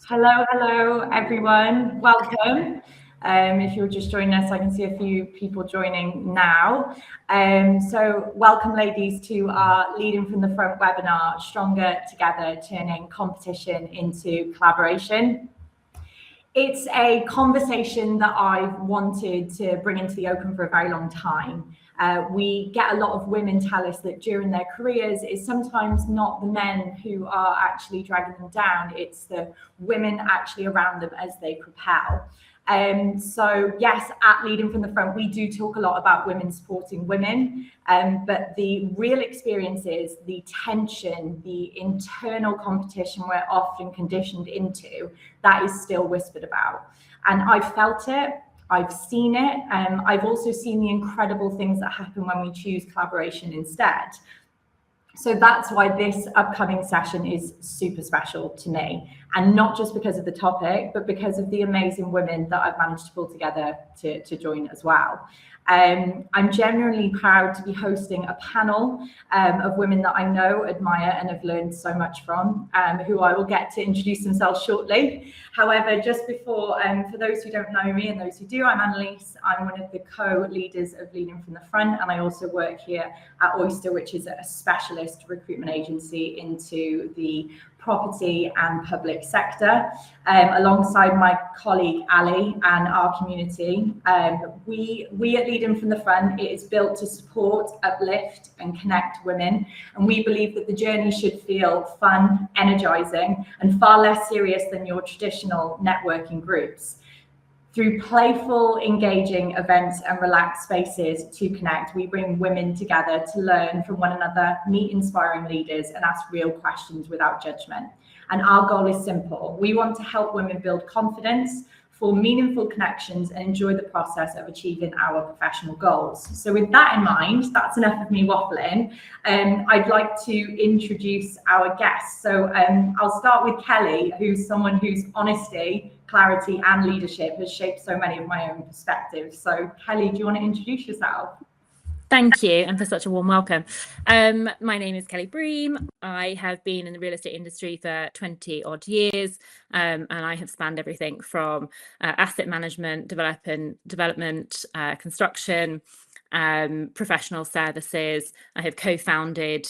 Hello, everyone. Welcome. If you're just joining us, I can see a few people joining now. So welcome, ladies, to our Leading from the Front webinar, Stronger Together, Turning Competition into Collaboration. It's a conversation that I've wanted to bring into the open for a very long time. We get a lot of women tell us that during their careers, it's sometimes not the men who are actually dragging them down, it's the women actually around them as they propel. So yes, at Leading from the Front, we do talk a lot about women supporting women, but the real experience is the tension, the internal competition we're often conditioned into, that is still whispered about. And I've felt it, I've seen it, I've also seen the incredible things that happen when we choose collaboration instead. So that's why this upcoming session is super special to me, and not just because of the topic, but because of the amazing women that I've managed to pull together to join as well. I'm genuinely proud to be hosting a panel of women that I know, admire, and have learned so much from, who I will get to introduce themselves shortly. However, just before, for those who don't know me and those who do, I'm Annalise. I'm one of the co-leaders of Leading from the Front, and I also work here at Oyster, which is a specialist recruitment agency into the property and public sector, alongside my colleague Ali and our community. We at Leading from the Front, it is built to support, uplift and connect women, and we believe that the journey should feel fun, energizing and far less serious than your traditional networking groups. Through playful, engaging events and relaxed spaces to connect, we bring women together to learn from one another, meet inspiring leaders, and ask real questions without judgment. And our goal is simple. We want to help women build confidence, form meaningful connections, and enjoy the process of achieving our professional goals. So with that in mind, that's enough of me waffling. I'd like to introduce our guests. So I'll start with Kelly, who's someone whose honesty, clarity and leadership has shaped so many of my own perspectives. So Kelly, do you want to introduce yourself? Thank you, and for such a warm welcome. My name is Kelly Bream. I have been in the real estate industry for 20 odd years, and I have spanned everything from asset management, development, construction, professional services. I have co-founded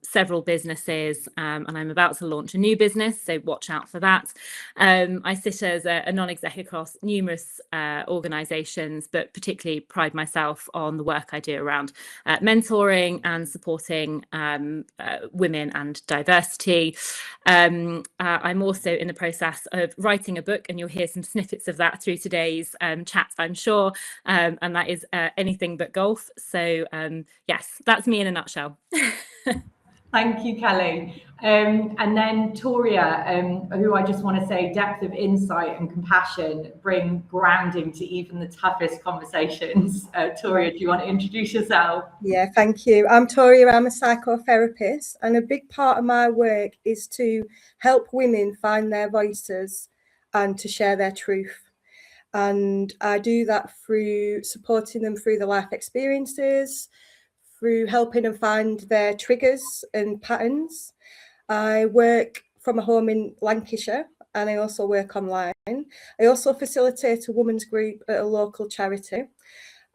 several businesses, and I'm about to launch a new business, so watch out for that. I sit as a non-exec across numerous organisations, but particularly pride myself on the work I do around mentoring and supporting women and diversity. I'm also in the process of writing a book, and you'll hear some snippets of that through today's chat, I'm sure, and that is anything but golf. So yes, that's me in a nutshell. Thank you, Kelly. And then Toria, who I just want to say depth of insight and compassion bring grounding to even the toughest conversations. Toria, do you want to introduce yourself? Yeah, thank you. I'm Toria, I'm a psychotherapist, and a big part of my work is to help women find their voices and to share their truth. And I do that through supporting them through the life experiences, through helping them find their triggers and patterns. I work from a home in Lancashire, and I also work online. I also facilitate a women's group at a local charity.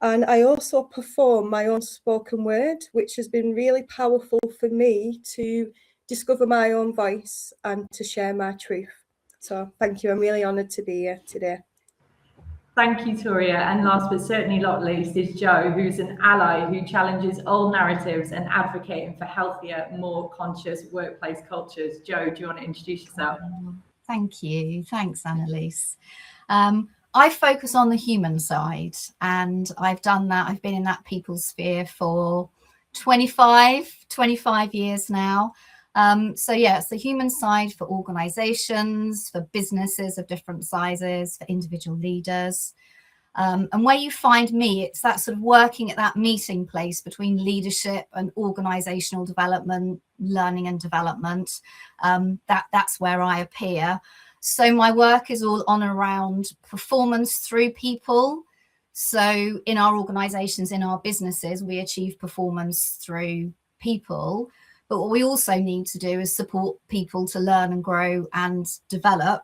And I also perform my own spoken word, which has been really powerful for me to discover my own voice and to share my truth. So thank you. I'm really honoured to be here today. Thank you, Toria. And last but certainly not least is Jo, who's an ally who challenges old narratives and advocating for healthier, more conscious workplace cultures. Jo, do you want to introduce yourself? Thank you. Thanks, Annalise. I focus on the human side, and I've done that. I've been in that people sphere for 25 years now. So yeah, it's the human side for organizations, for businesses of different sizes, for individual leaders. And where you find me, it's that sort of working at that meeting place between leadership and organizational development, learning and development. That's where I appear. So my work is all on around performance through people. So in our organizations, in our businesses, we achieve performance through people. But what we also need to do is support people to learn and grow and develop.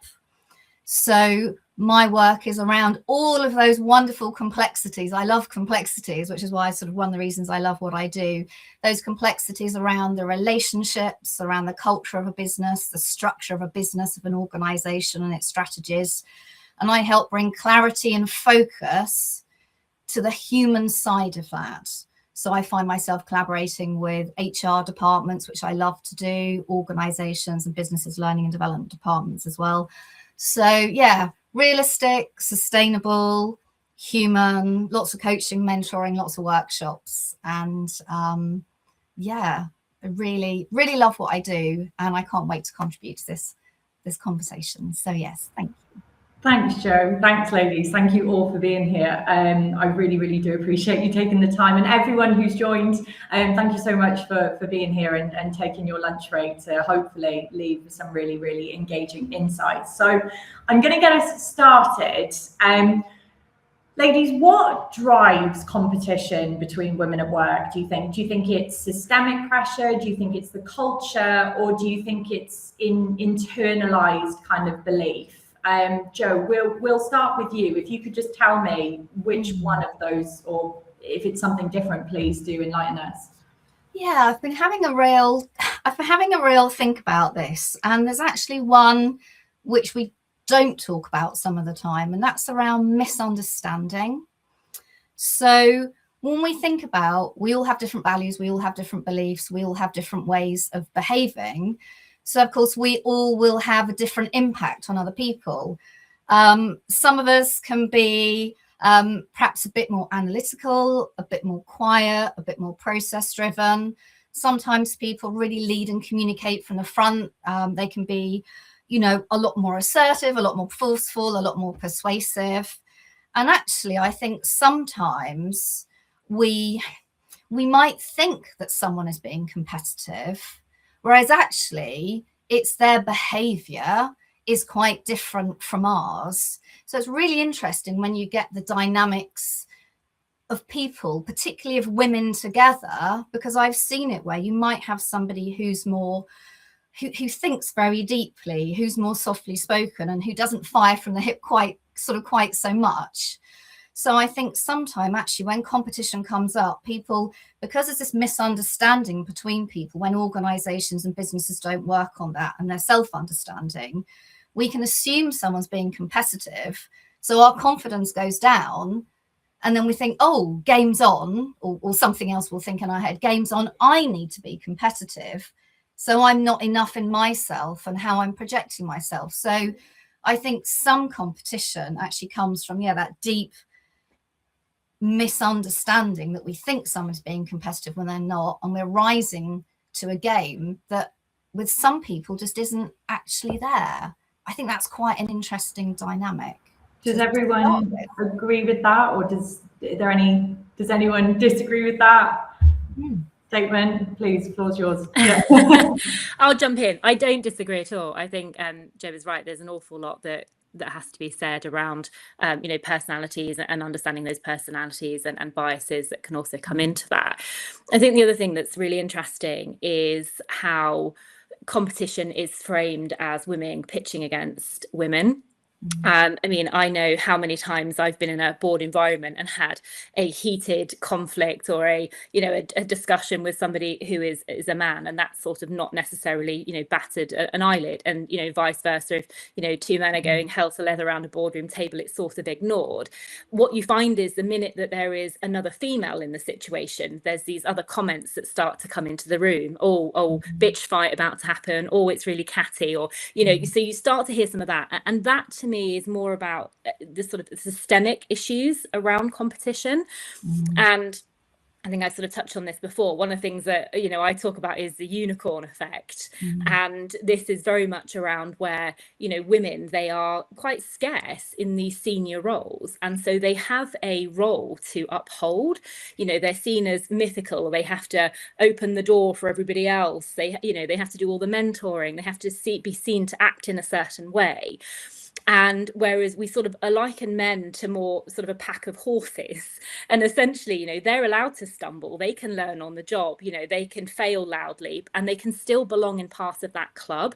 So my work is around all of those wonderful complexities. I love complexities, which is why sort of one of the reasons I love what I do. Those complexities around the relationships, around the culture of a business, the structure of a business, of an organization and its strategies. And I help bring clarity and focus to the human side of that. So I find myself collaborating with HR departments, which I love to do, organizations and businesses, learning and development departments as well. So yeah, realistic, sustainable, human, lots of coaching, mentoring, lots of workshops. And yeah, I really, really love what I do. And I can't wait to contribute to this conversation. So yes, thank you. Thanks, Jo. Thanks, ladies. Thank you all for being here. I really, really do appreciate you taking the time, and everyone who's joined. Thank you so much for being here and taking your lunch break to hopefully leave with some really, really engaging insights. So I'm going to get us started. Ladies, what drives competition between women at work, do you think? Do you think it's systemic pressure? Do you think it's the culture? Or do you think it's internalized kind of belief? Jo, we'll start with you. If you could just tell me which one of those, or if it's something different, please do enlighten us. Yeah, I've been having a real think about this, and there's actually one which we don't talk about some of the time, and that's around misunderstanding. So when we think about, we all have different values, we all have different beliefs, we all have different ways of behaving. So, of course, we all will have a different impact on other people. Some of us can be perhaps a bit more analytical, a bit more quiet, a bit more process driven. Sometimes people really lead and communicate from the front. They can be, you know, a lot more assertive, a lot more forceful, a lot more persuasive. And actually, I think sometimes we might think that someone is being competitive, whereas actually it's their behavior is quite different from ours. So it's really interesting when you get the dynamics of people, particularly of women together, because I've seen it where you might have somebody who's more, who thinks very deeply, who's more softly spoken and who doesn't fire from the hip quite so much. So I think sometimes actually when competition comes up, people, because there's this misunderstanding between people, when organizations and businesses don't work on that and their self-understanding, we can assume someone's being competitive. So our confidence goes down. And then we think, oh, game's on, or something else we'll think in our head, game's on, I need to be competitive. So I'm not enough in myself and how I'm projecting myself. So I think some competition actually comes from, that deep misunderstanding that we think someone's being competitive when they're not, and we're rising to a game that with some people just isn't actually there. I think that's quite an interesting dynamic. Does everyone agree with that, or does anyone disagree with that statement? Please, the floor's yours. Yeah. I'll jump in. I don't disagree at all. I think Jo is right. There's an awful lot that has to be said around personalities and understanding those personalities and biases that can also come into that. I think the other thing that's really interesting is how competition is framed as women pitching against women. I mean, I know how many times I've been in a board environment and had a heated conflict or a discussion with somebody who is a man, and that's sort of not necessarily, battered an eyelid, and, vice versa. If, two men are going hell to leather around a boardroom table, it's sort of ignored. What you find is the minute that there is another female in the situation, there's these other comments that start to come into the room. Oh, bitch fight about to happen. Oh, it's really catty, or, so you start to hear some of that. And that to me is more about the sort of systemic issues around competition. And I think I sort of touched on this before. One of the things that I talk about is the unicorn effect, and this is very much around where women, they are quite scarce in these senior roles, and so they have a role to uphold. They're seen as mythical. They have to open the door for everybody else. They have to do all the mentoring. They have to be seen to act in a certain way. And whereas we sort of liken men to more sort of a pack of horses, and essentially, you know, they're allowed to stumble, they can learn on the job, you know, they can fail loudly, and they can still belong in part of that club.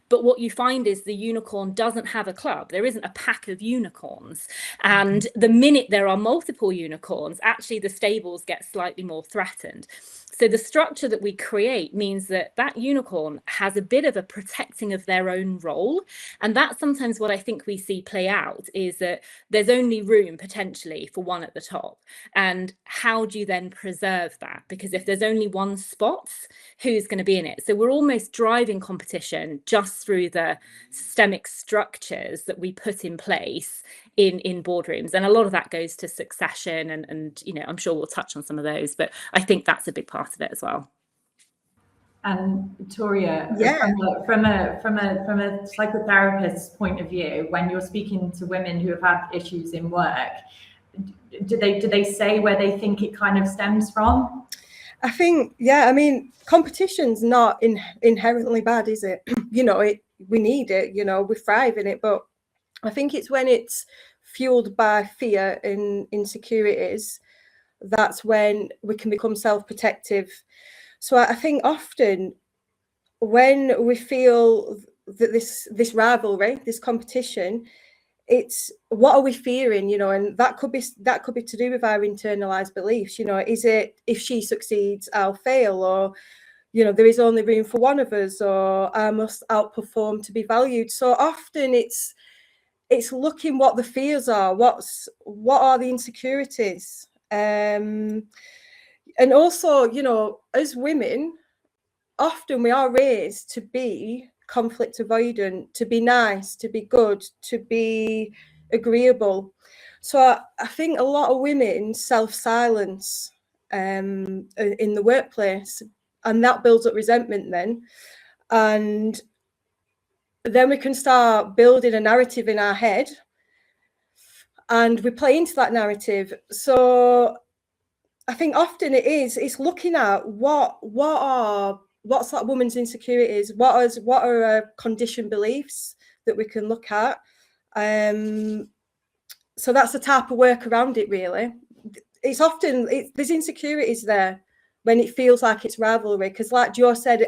But what you find is the unicorn doesn't have a club. There isn't a pack of unicorns. And the minute there are multiple unicorns, actually the stables get slightly more threatened. So the structure that we create means that that unicorn has a bit of a protecting of their own role. And that's sometimes what I think we see play out, is that there's only room potentially for one at the top. And how do you then preserve that? Because if there's only one spot, who's going to be in it? So we're almost driving competition just through the systemic structures that we put in place in boardrooms. And a lot of that goes to succession, and you know, I'm sure we'll touch on some of those, but I think that's a big part of it as well. And Toria, Yeah. from a psychotherapist's point of view, when you're speaking to women who have had issues in work, do they say where they think it kind of stems from? I think, yeah, I mean, competition's not inherently bad, is it? You know, we need it, you know, we thrive in it, but I think it's when it's fueled by fear and insecurities, that's when we can become self-protective. So I think often when we feel that this rivalry, this competition, it's what are we fearing, you know, and that could be to do with our internalized beliefs. You know, is it if she succeeds, I'll fail, or you know, there is only room for one of us, or I must outperform to be valued. So often it's looking what the fears are, what are the insecurities, and also, you know, as women, often we are raised to be conflict avoidant, to be nice, to be good, to be agreeable. So I think a lot of women self-silence in the workplace, and that builds up resentment then. And then we can start building a narrative in our head, and we play into that narrative. So I think often it's looking at what's that woman's insecurities, what are her conditioned beliefs that we can look at. So that's the type of work around it, really. It's often there's insecurities there when it feels like it's rivalry, because like Jo said,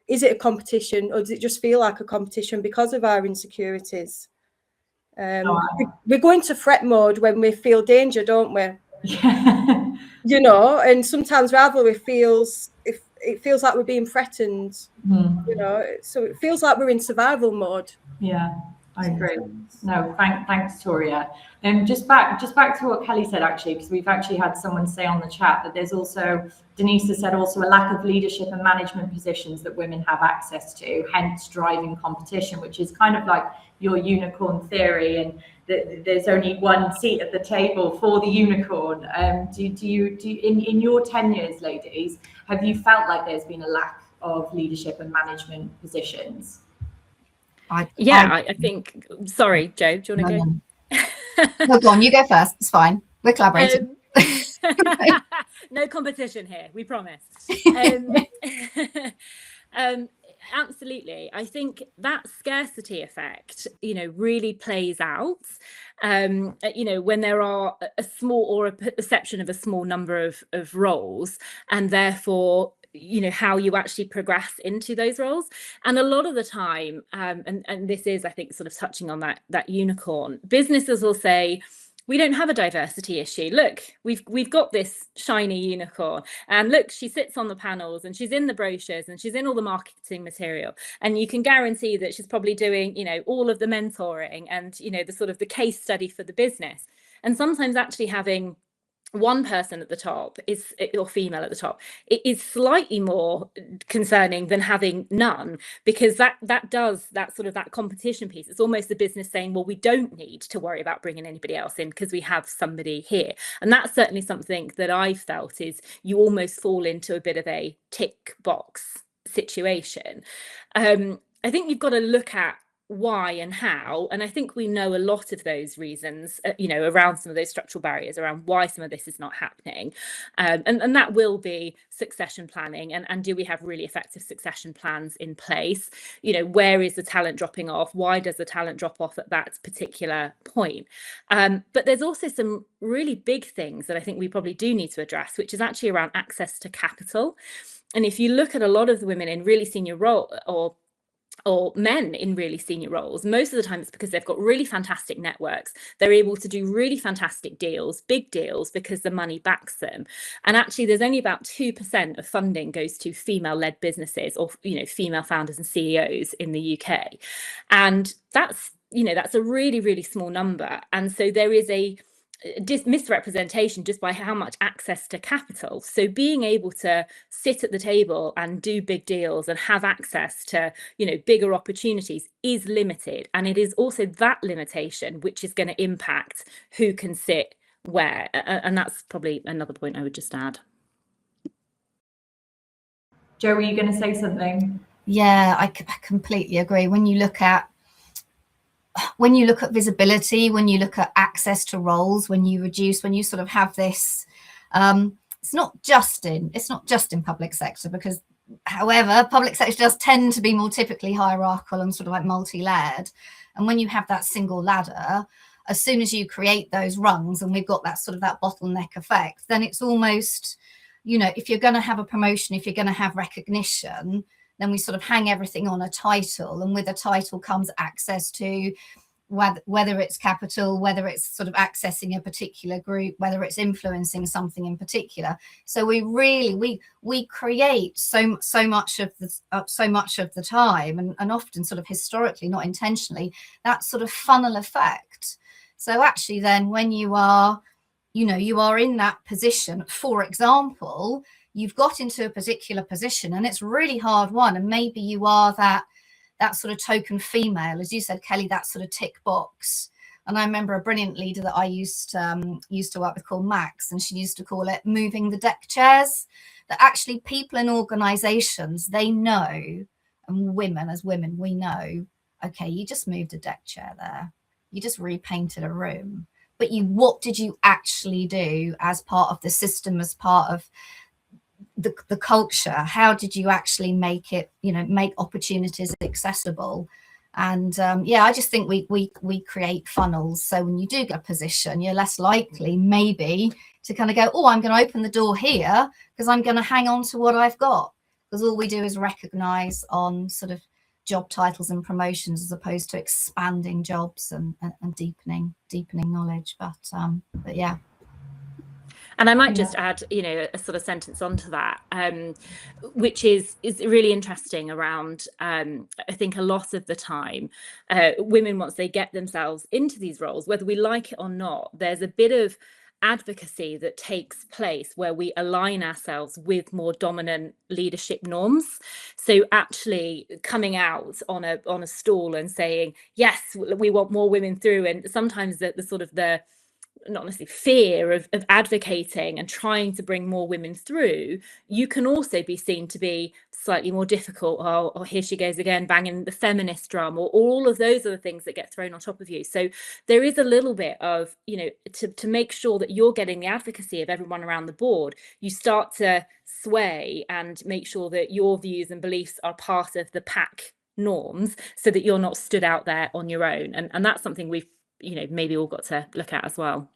is it a competition, or does it just feel like a competition because of our insecurities? We go into threat mode when we feel danger, don't we? Yeah. You know, and sometimes rivalry feels like we're being threatened. You know, so it feels like we're in survival mode. Yeah, I agree. No, thanks, Toria. And just back to what Kelly said, actually, because we've actually had someone say on the chat that there's also, Denise has said, also a lack of leadership and management positions that women have access to, hence driving competition, which is kind of like your unicorn theory, and there's only one seat at the table for the unicorn. Do you in your tenures, ladies, have you felt like there's been a lack of leadership and management positions? I think. Sorry, Jo, do you want to go? No, go on, you go first. It's fine. We're collaborating. No competition here, we promise. Absolutely. I think that scarcity effect, you know, really plays out, you know, when there are a small or a perception of a small number of roles, and therefore, you know, how you actually progress into those roles. And a lot of the time, and this is, I think, sort of touching on that unicorn, businesses will say, we don't have a diversity issue. Look, we've got this shiny unicorn, and look, she sits on the panels, and she's in the brochures, and she's in all the marketing material, and you can guarantee that she's probably doing, you know, all of the mentoring and, you know, the sort of the case study for the business. And sometimes actually having one person at the top or female at the top, it is slightly more concerning than having none, because that does that sort of that competition piece. It's almost the business saying, well, we don't need to worry about bringing anybody else in because we have somebody here. And that's certainly something that I felt is you almost fall into a bit of a tick box situation. I think you've got to look at why and how, and I think we know a lot of those reasons, around some of those structural barriers, around why some of this is not happening, and that will be succession planning, and do we have really effective succession plans in place? Where is the talent dropping off? Why does the talent drop off at that particular point? But there's also some really big things that I think we probably do need to address, which is actually around access to capital. And if you look at a lot of the women in really senior role, or men in really senior roles, most of the time it's because they've got really fantastic networks. They're able to do really fantastic deals, big deals, because the money backs them. And actually, there's only about 2% of funding goes to female-led businesses, or female founders and CEOs in the UK. And that's a really, really small number. And so there is a misrepresentation just by how much access to capital. So being able to sit at the table and do big deals and have access to bigger opportunities is limited, and it is also that limitation which is going to impact who can sit where, and that's probably another point I would just add. Jo, were you going to say something? Yeah, I completely agree. When you look at visibility, when you look at access to roles, when you sort of have this, it's not just in public sector, because however, public sector does tend to be more typically hierarchical and sort of like multi-layered. And when you have that single ladder, as soon as you create those rungs, and we've got that sort of that bottleneck effect, then it's almost, if you're going to have a promotion, if you're going to have recognition, then we sort of hang everything on a title, and with a title comes access to whether it's capital, whether it's sort of accessing a particular group, whether it's influencing something in particular. So we create so much of the time, and often sort of historically, not intentionally, that sort of funnel effect. So actually, then when you are in that position, for example, you've got into a particular position and it's really hard won, and maybe you are that sort of token female, as you said, Kelly, that sort of tick box. And I remember a brilliant leader that I used to work with called Max, and she used to call it moving the deck chairs. That actually people in organizations, they know, and women as women, we know, okay, you just moved a deck chair there, you just repainted a room, but what did you actually do as part of the system, as part of the culture? How did you actually make it, make opportunities accessible? And I just think we create funnels. So when you do get a position, you're less likely maybe to kind of go, oh, I'm going to open the door here because I'm going to hang on to what I've got. Because all we do is recognize on sort of job titles and promotions, as opposed to expanding jobs and deepening knowledge. But yeah. And I might just add, a sort of sentence onto that, which is really interesting around, I think a lot of the time, women, once they get themselves into these roles, whether we like it or not, there's a bit of advocacy that takes place where we align ourselves with more dominant leadership norms. So actually coming out on a stall and saying, yes, we want more women through, and sometimes the sort of the not necessarily fear of advocating and trying to bring more women through, you can also be seen to be slightly more difficult. Oh, here she goes again, banging the feminist drum, or all of those are the things that get thrown on top of you. So there is a little bit of, to make sure that you're getting the advocacy of everyone around the board, you start to sway and make sure that your views and beliefs are part of the pack norms, so that you're not stood out there on your own. And that's something we've maybe all got to look at as well.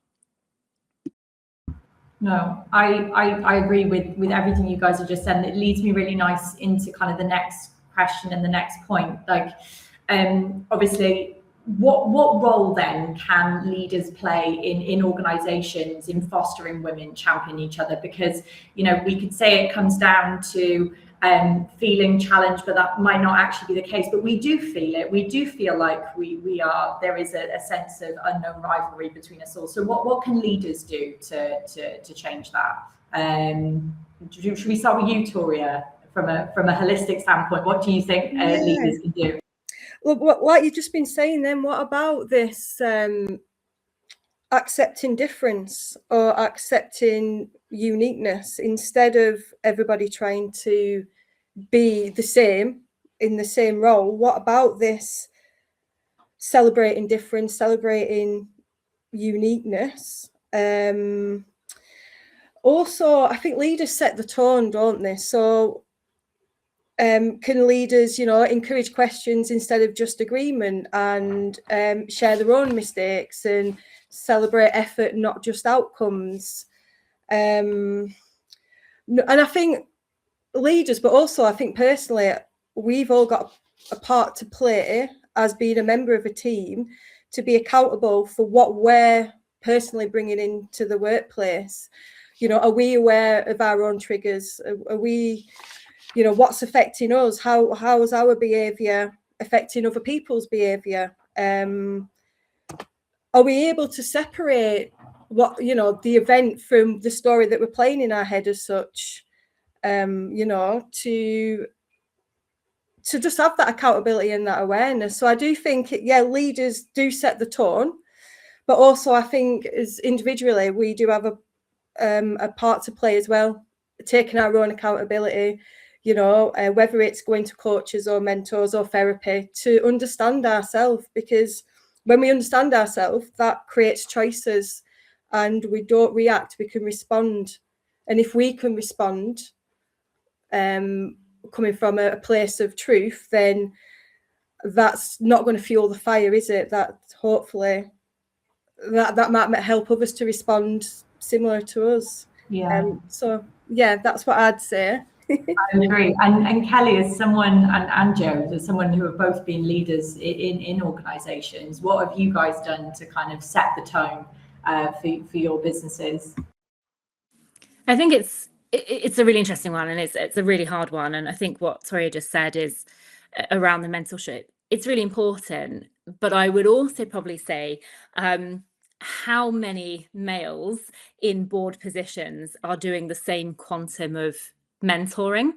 No, I agree with everything you guys have just said, and it leads me really nice into kind of the next question and the next point. Like, obviously, what role then can leaders play in organizations in fostering women champion each other? Because we could say it comes down to feeling challenged, but that might not actually be the case. But we do feel it. We do feel like we are. There is a sense of unknown rivalry between us all. So what can leaders do to change that? Should we start with you, Toria, from a holistic standpoint? What do you think leaders can do? Well, what you've just been saying then, what about this accepting difference or accepting uniqueness instead of everybody trying to be the same in the same role? What about this celebrating difference, celebrating uniqueness. Also, I think leaders set the tone, don't they? So can leaders, encourage questions instead of just agreement, and share their own mistakes and celebrate effort, not just outcomes? And I think leaders, but also I think personally, we've all got a part to play as being a member of a team, to be accountable for what we're personally bringing into the workplace. Are we aware of our own triggers? Are we, what's affecting us? How is our behaviour affecting other people's behaviour? Are we able to separate what, the event from the story that we're playing in our head as such? To just have that accountability and that awareness. So I do think, leaders do set the tone, but also I think as individually, we do have a part to play as well, taking our own accountability, whether it's going to coaches or mentors or therapy, to understand ourselves, because when we understand ourselves, that creates choices, and we don't react, we can respond. And if we can respond, coming from a place of truth, then that's not going to fuel the fire, is it? That hopefully that might help others to respond similar to us. That's what I'd say. I agree. And Kelly, as someone, and Jo, as someone who have both been leaders in organisations, what have you guys done to kind of set the tone for your businesses? I think it's a really interesting one, and it's a really hard one. And I think what Toria just said is around the mentorship. It's really important, but I would also probably say how many males in board positions are doing the same quantum of mentoring.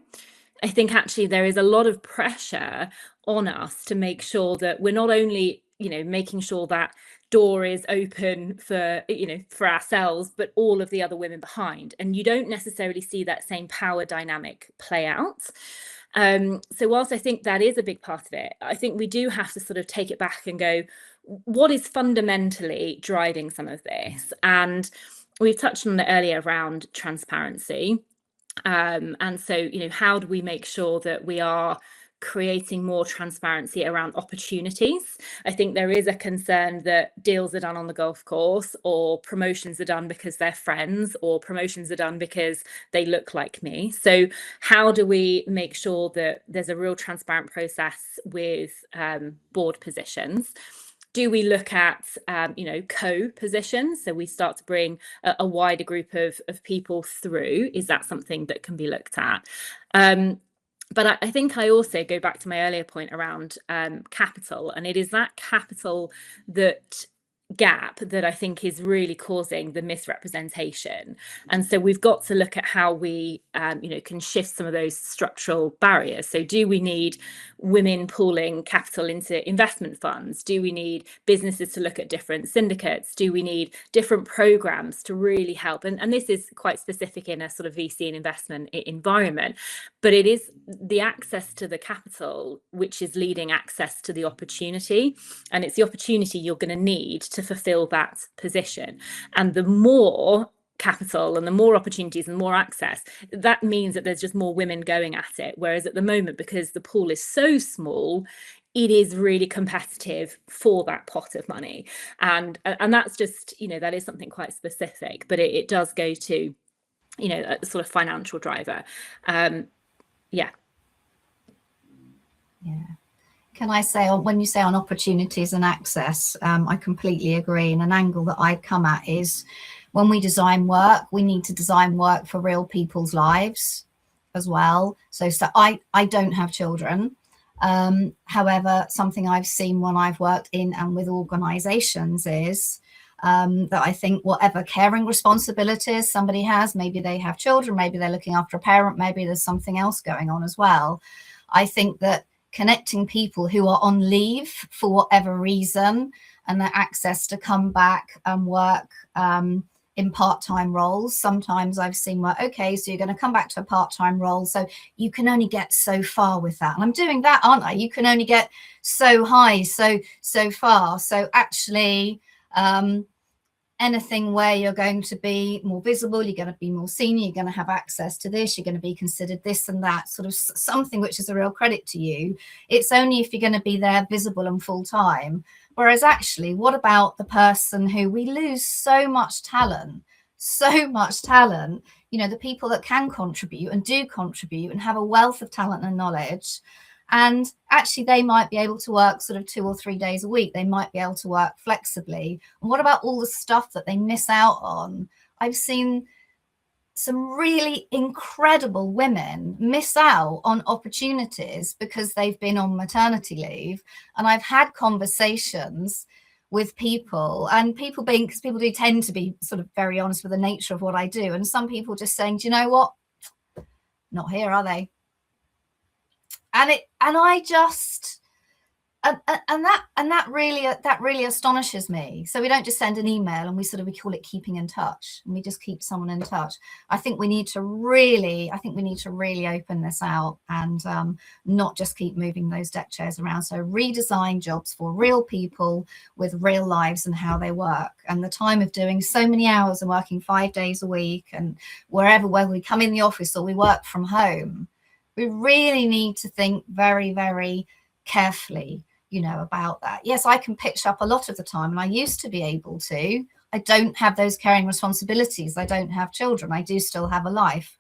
I think actually there is a lot of pressure on us to make sure that we're not only, making sure that door is open for ourselves, but all of the other women behind. And you don't necessarily see that same power dynamic play out. So whilst I think that is a big part of it, I think we do have to sort of take it back and go, what is fundamentally driving some of this? And we've touched on it earlier around transparency. And so, how do we make sure that we are creating more transparency around opportunities? I think there is a concern that deals are done on the golf course, or promotions are done because they're friends, or promotions are done because they look like me. So how do we make sure that there's a real transparent process with board positions? Do we look at, co-positions? So we start to bring a wider group of people through. Is that something that can be looked at? But I think I also go back to my earlier point around capital, and it is that capital gap that I think is really causing the misrepresentation. And so we've got to look at how we can shift some of those structural barriers. So do we need women pooling capital into investment funds? Do we need businesses to look at different syndicates? Do we need different programs to really help? And this is quite specific in a sort of VC and investment environment, but it is the access to the capital which is leading access to the opportunity, and it's the opportunity you're going to need to fulfill that position. And the more capital and the more opportunities and more access, that means that there's just more women going at it. Whereas at the moment, because the pool is so small, it is really competitive for that pot of money. And that's just, that is something quite specific, but it does go to, a sort of financial driver. Yeah. Can I say, when you say on opportunities and access, I completely agree. And an angle that I come at is, when we design work, we need to design work for real people's lives as well. So I don't have children. However, something I've seen when I've worked in and with organizations is that I think whatever caring responsibilities somebody has, maybe they have children, maybe they're looking after a parent, maybe there's something else going on as well. I think that connecting people who are on leave for whatever reason, and their access to come back and work in part-time roles. Sometimes I've seen where, okay, so you're going to come back to a part-time role, so you can only get so far with that. And I'm doing that, aren't I? You can only get so high, so far. So actually, anything where you're going to be more visible, you're going to be more senior, you're going to have access to this, you're going to be considered this and that, sort of something which is a real credit to you. It's only if you're going to be there visible and full time. Whereas actually, what about the person who we lose so much talent, you know, the people that can contribute and do contribute and have a wealth of talent and knowledge. And actually, they might be able to work sort of 2 or 3 days a week. They might be able to work flexibly. And what about all the stuff that they miss out on? I've seen some really incredible women miss out on opportunities because they've been on maternity leave. And I've had conversations with people, and people being, because people do tend to be sort of very honest with the nature of what I do. And some people just saying, do you know what? Not here, are they? And I just, and that really astonishes me. So we don't just send an email and we call it keeping in touch, and we just keep someone in touch. I think we need to really open this out and not just keep moving those deck chairs around. So redesign jobs for real people with real lives and how they work, and the time of doing so many hours and working 5 days a week and whether we come in the office or we work from home. We really need to think very, very carefully, you know, about that. Yes, I can pitch up a lot of the time, and I used to be able to. I don't have those caring responsibilities. I don't have children. I do still have a life.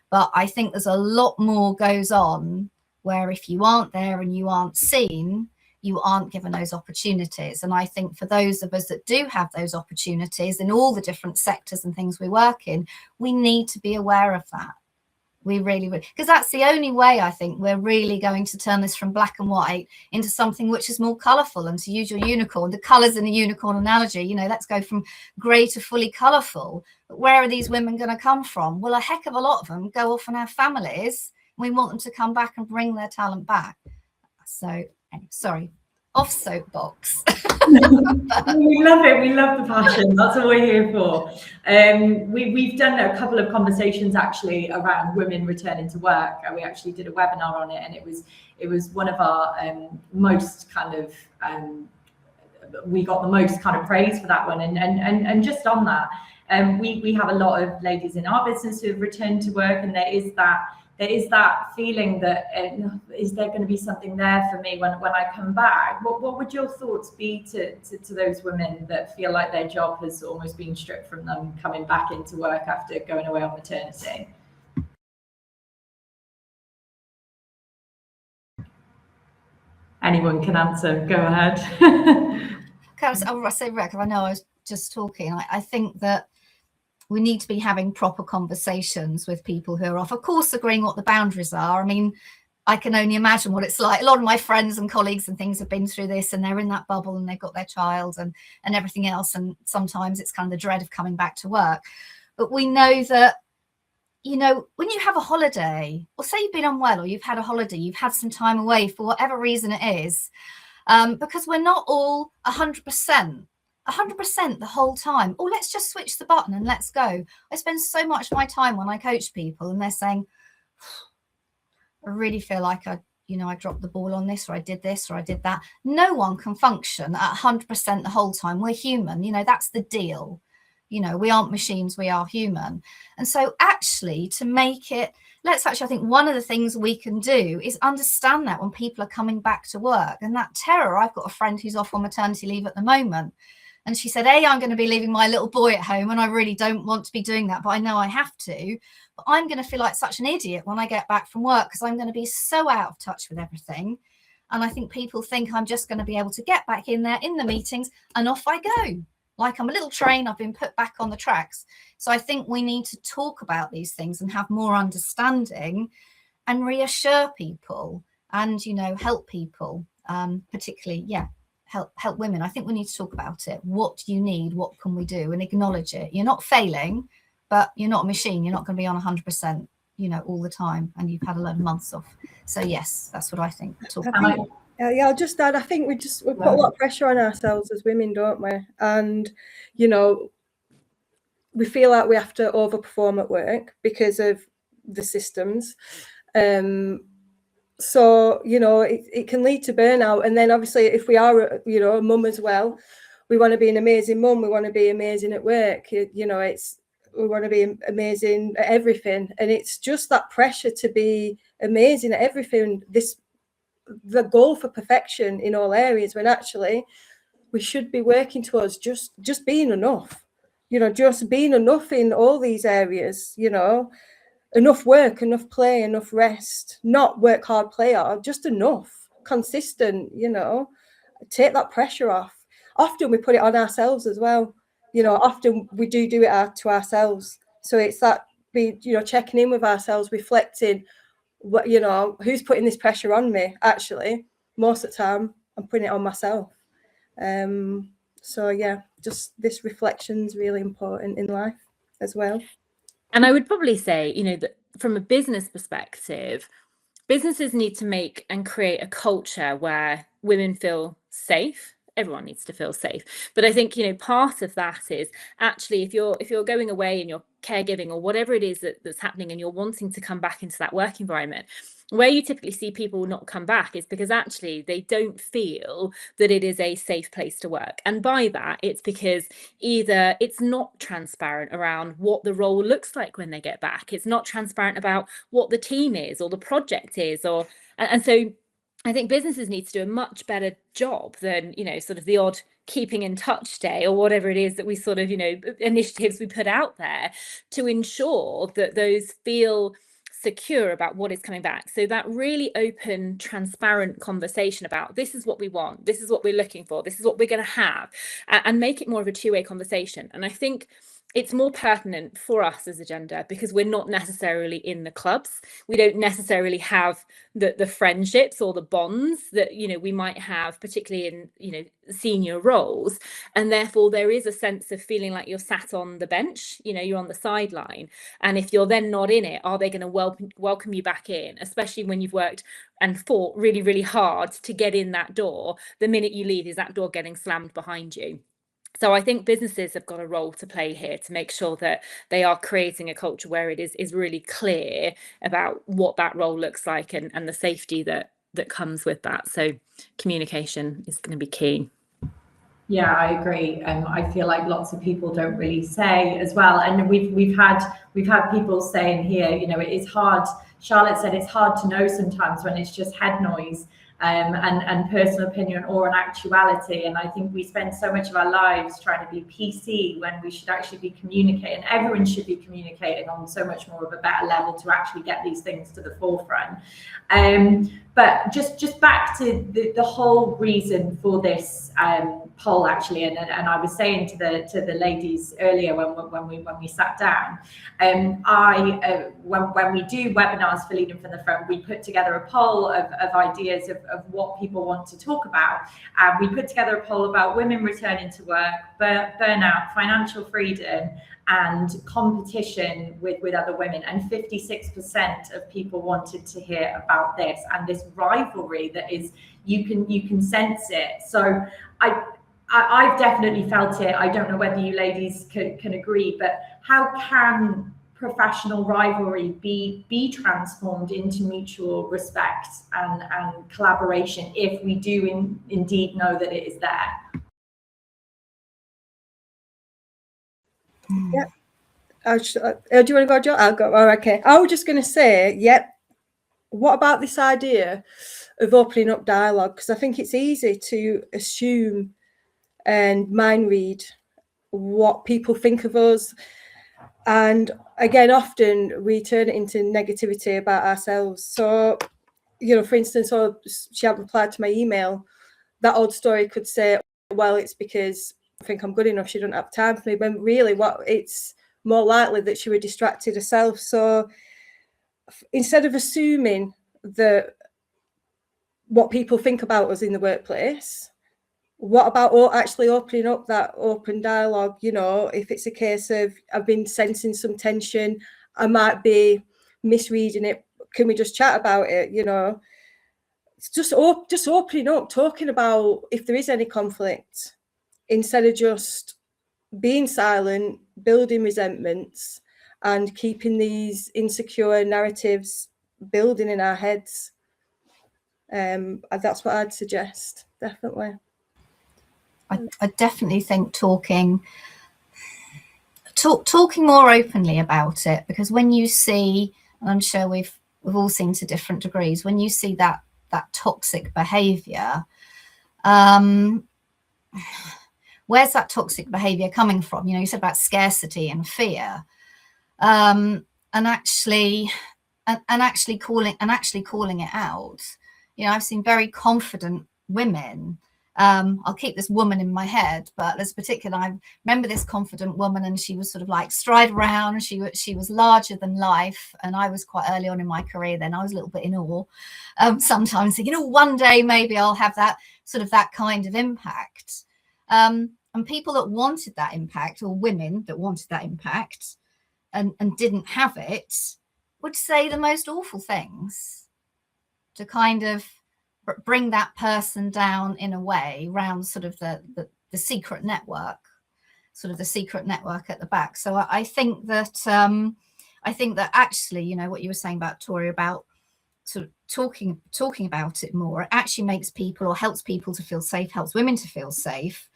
But I think there's a lot more goes on where if you aren't there and you aren't seen, you aren't given those opportunities. And I think for those of us that do have those opportunities in all the different sectors and things we work in, we need to be aware of that. We really, because that's the only way I think we're really going to turn this from black and white into something which is more colourful. And to use your unicorn, the colours in the unicorn analogy, you know, let's go from grey to fully colourful. But where are these women going to come from? Well, a heck of a lot of them go off and have families. And we want them to come back and bring their talent back. So, anyway, sorry, off soapbox. We love it. We love the passion. That's what we're here for. We've done a couple of conversations actually around women returning to work. We actually did a webinar on it, and it was one of our most kind of we got the most kind of praise for that one. And just on that, we have a lot of ladies in our business who have returned to work, and there is that feeling that is there going to be something there for me when I come back? What would your thoughts be to those women that feel like their job has almost been stripped from them coming back into work after going away on maternity? Anyone can answer. Go ahead. I'll say, Rick, I know I was just talking. I think that we need to be having proper conversations with people who are off, of course, agreeing what the boundaries are. I mean, I can only imagine what it's like. A lot of my friends and colleagues and things have been through this, and they're in that bubble and they've got their child and everything else. And sometimes it's kind of the dread of coming back to work. But we know that, you know, when you have a holiday, or say you've been unwell or you've had a holiday, you've had some time away for whatever reason it is, because we're not all 100% the whole time. Oh, let's just switch the button and let's go. I spend so much of my time when I coach people and they're saying, I really feel like I dropped the ball on this, or I did this, or I did that. No one can function at 100% the whole time. We're human. You know, that's the deal. You know, we aren't machines, we are human. And so actually to make it, I think one of the things we can do is understand that when people are coming back to work, and that terror. I've got a friend who's off on maternity leave at the moment. And she said, I'm going to be leaving my little boy at home, and I really don't want to be doing that, but I know I have to. But I'm going to feel like such an idiot when I get back from work, because I'm going to be so out of touch with everything. And I think people think I'm just going to be able to get back in there in the meetings and off I go. Like I'm a little train, I've been put back on the tracks. So I think we need to talk about these things and have more understanding and reassure people and, you know, help people, particularly, help women. I think we need to talk about it. What do you need? What can we do? And acknowledge it. You're not failing, but you're not a machine. You're not going to be on 100%, you know, all the time. And you've had a load of months off. So yes, that's what I think. I'll just add, I think we put a lot of pressure on ourselves as women, don't we? And, you know, we feel like we have to overperform at work because of the systems. So, you know, it can lead to burnout. And then obviously if we are, you know, a mum as well, we want to be an amazing mum. We want to be amazing at work. You know, we want to be amazing at everything. And it's just that pressure to be amazing at everything. The goal for perfection in all areas, when actually we should be working towards just being enough, you know, just being enough in all these areas, you know, enough work, enough play, enough rest, not work hard, play hard, just enough, consistent, you know, take that pressure off. Often we put it on ourselves as well, you know, often we do it to ourselves. So it's that, you know, checking in with ourselves, reflecting, what, you know, who's putting this pressure on me? Actually, most of the time I'm putting it on myself. So yeah, just this reflection's really important in life as well. And I would probably say, you know, that from a business perspective, businesses need to make and create a culture where women feel safe. Everyone needs to feel safe. But I think, you know, part of that is actually if you're going away and you're caregiving or whatever it is that's happening and you're wanting to come back into that work environment, where you typically see people not come back is because actually they don't feel that it is a safe place to work. And by that, it's because either it's not transparent around what the role looks like when they get back. It's not transparent about what the team is or the project is, and so I think businesses need to do a much better job than, you know, sort of the odd keeping in touch day or whatever it is that we sort of, you know, initiatives we put out there to ensure that those feel secure about what is coming back. So that really open, transparent conversation about this is what we want, this is what we're looking for, this is what we're going to have, and make it more of a two-way conversation. And I think it's more pertinent for us as a gender because we're not necessarily in the clubs. We don't necessarily have the friendships or the bonds that, you know, we might have, particularly in, you know, senior roles. And therefore there is a sense of feeling like you're sat on the bench, you know, you're on the sideline. And if you're then not in it, are they going to welcome you back in, especially when you've worked and fought really, really hard to get in that door? The minute you leave, is that door getting slammed behind you? So I think businesses have got a role to play here to make sure that they are creating a culture where it is really clear about what that role looks like and the safety that comes with that. So communication is going to be key. Yeah, I agree. I feel like lots of people don't really say as well. And we've had people saying here, you know, it is hard. Charlotte said it's hard to know sometimes when it's just head noise. And personal opinion or an actuality. And I think we spend so much of our lives trying to be PC when we should actually be communicating. Everyone should be communicating on so much more of a better level to actually get these things to the forefront. But just back to the whole reason for this poll, actually, and I was saying to the ladies earlier when we sat down, when we do webinars for Leading from the Front, we put together a poll of ideas of what people want to talk about. We put together a poll about women returning to work, burnout, financial freedom, and competition with other women, and 56% of people wanted to hear about this and this rivalry that is, you can sense it. So I've definitely felt it. I don't know whether you ladies can agree, but how can professional rivalry be transformed into mutual respect and collaboration if we do indeed know that it is there? Yeah. Do you want to go, Joe? I'll go. Oh, okay. I was just going to say, yep. What about this idea of opening up dialogue? Because I think it's easy to assume and mind read what people think of us. And again, often we turn it into negativity about ourselves. So, you know, for instance, she hadn't replied to my email. That old story could say, well, it's because I think I'm good enough, she don't have time for me. When really, it's more likely that she was distracted herself. So instead of assuming that what people think about us in the workplace, what about actually opening up that open dialogue? You know, if it's a case of I've been sensing some tension, I might be misreading it, can we just chat about it? You know, it's just opening up, talking about if there is any conflict, instead of just being silent, building resentments and keeping these insecure narratives building in our heads. That's what I'd suggest, definitely. I definitely think talking more openly about it, because when you see, and I'm sure we've all seen to different degrees, when you see that toxic behavior, where's that toxic behavior coming from? You know, you said about scarcity and fear, and actually calling it out. You know, I've seen very confident women. I'll keep this woman in my head, but there's particular, I remember this confident woman, and she was sort of like stride around, and she was larger than life. And I was quite early on in my career then. I was a little bit in awe, sometimes thinking, you know, one day maybe I'll have that sort of that kind of impact. And people that wanted that impact, or women that wanted that impact and didn't have it, would say the most awful things to kind of bring that person down in a way around sort of the secret network, sort of the secret network at the back. So I think that actually, you know, what you were saying about Toria, about sort of talking about it more, it actually makes people, or helps people to feel safe, helps women to feel safe.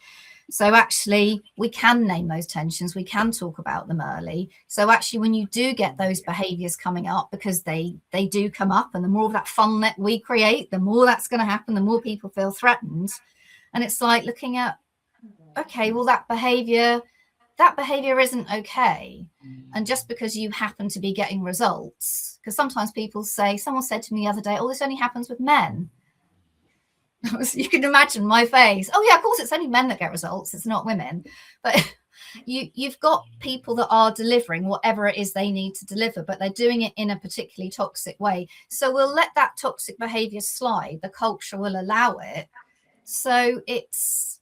So actually we can name those tensions, we can talk about them early. So actually when you do get those behaviors coming up, because they do come up, and the more of that funnel net we create, the more that's going to happen, the more people feel threatened. And it's like looking at, okay, well, that behavior isn't okay. And just because you happen to be getting results, because sometimes people say, someone said to me the other day, oh, this only happens with men. You can imagine my face. Oh yeah, of course it's only men that get results, it's not women. But you've got people that are delivering whatever it is they need to deliver, but they're doing it in a particularly toxic way. So we'll let that toxic behavior slide, the culture will allow it. So it's,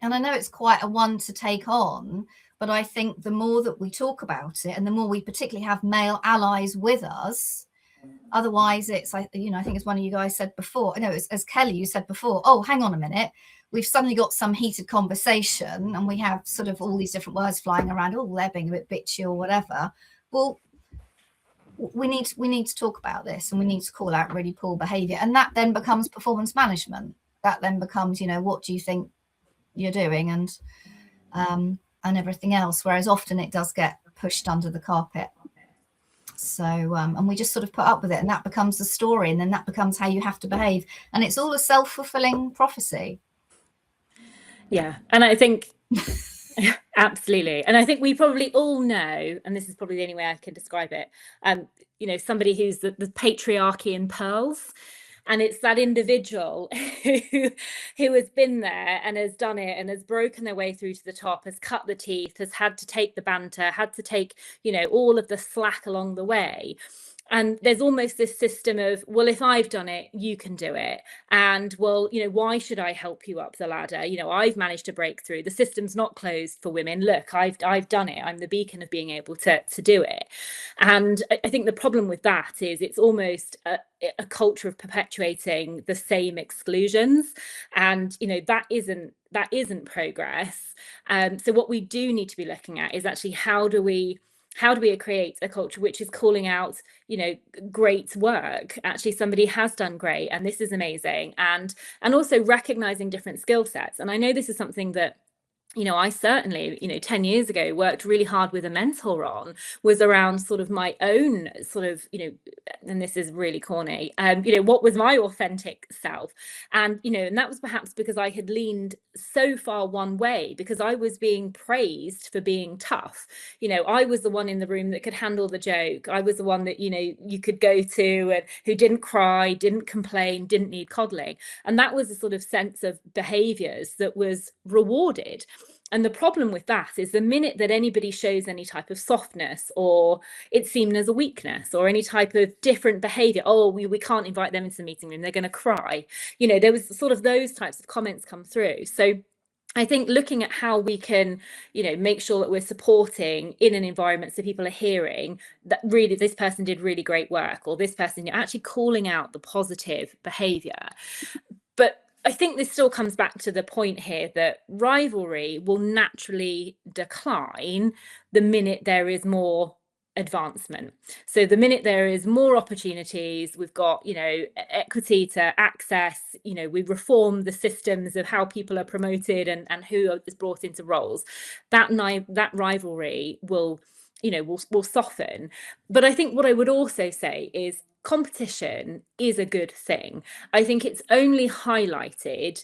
and I know it's quite a one to take on, but I think the more that we talk about it, and the more we particularly have male allies with us, otherwise it's like, you know, I think as one of you guys said before, no, as Kelly, you said before, oh, hang on a minute, we've suddenly got some heated conversation and we have sort of all these different words flying around, oh, they're being a bit bitchy or whatever. Well, we need to talk about this, and we need to call out really poor behavior, and that then becomes performance management. That then becomes, you know, what do you think you're doing, and everything else, whereas often it does get pushed under the carpet. So and we just sort of put up with it, and that becomes the story, and then that becomes how you have to behave, and it's all a self-fulfilling prophecy. Yeah, and I think absolutely, and I think we probably all know, and this is probably the only way I can describe it, you know, somebody who's the patriarchy in pearls. And it's that individual who has been there and has done it and has broken their way through to the top, has cut the teeth, has had to take the banter, had to take, you know, all of the slack along the way. And there's almost this system of, well, if I've done it, you can do it. And well, you know, why should I help you up the ladder? You know, I've managed to break through. The system's not closed for women. Look, I've done it. I'm the beacon of being able to do it. And I think the problem with that is it's almost a culture of perpetuating the same exclusions. And, you know, that isn't progress. So what we do need to be looking at is actually how do we create a culture which is calling out, you know, great work, actually somebody has done great and this is amazing, and also recognizing different skill sets. And I know this is something that, you know, I certainly, you know, 10 years ago worked really hard with a mentor on, was around sort of my own sort of, you know, and this is really corny, you know, what was my authentic self? And, you know, and that was perhaps because I had leaned so far one way, because I was being praised for being tough. You know, I was the one in the room that could handle the joke. I was the one that, you know, you could go to and who didn't cry, didn't complain, didn't need coddling. And that was a sort of sense of behaviours that was rewarded. And the problem with that is the minute that anybody shows any type of softness, or it's seen as a weakness, or any type of different behavior, oh, we can't invite them into the meeting room, they're going to cry. You know, there was sort of those types of comments come through. So I think looking at how we can, you know, make sure that we're supporting in an environment so people are hearing that really this person did really great work, or this person, you're actually calling out the positive behavior. But I think this still comes back to the point here that rivalry will naturally decline the minute there is more advancement. So the minute there is more opportunities, we've got, you know, equity to access, you know, we reform the systems of how people are promoted and who is brought into roles, that rivalry will, you know, will soften. But I think what I would also say is competition is a good thing. I think it's only highlighted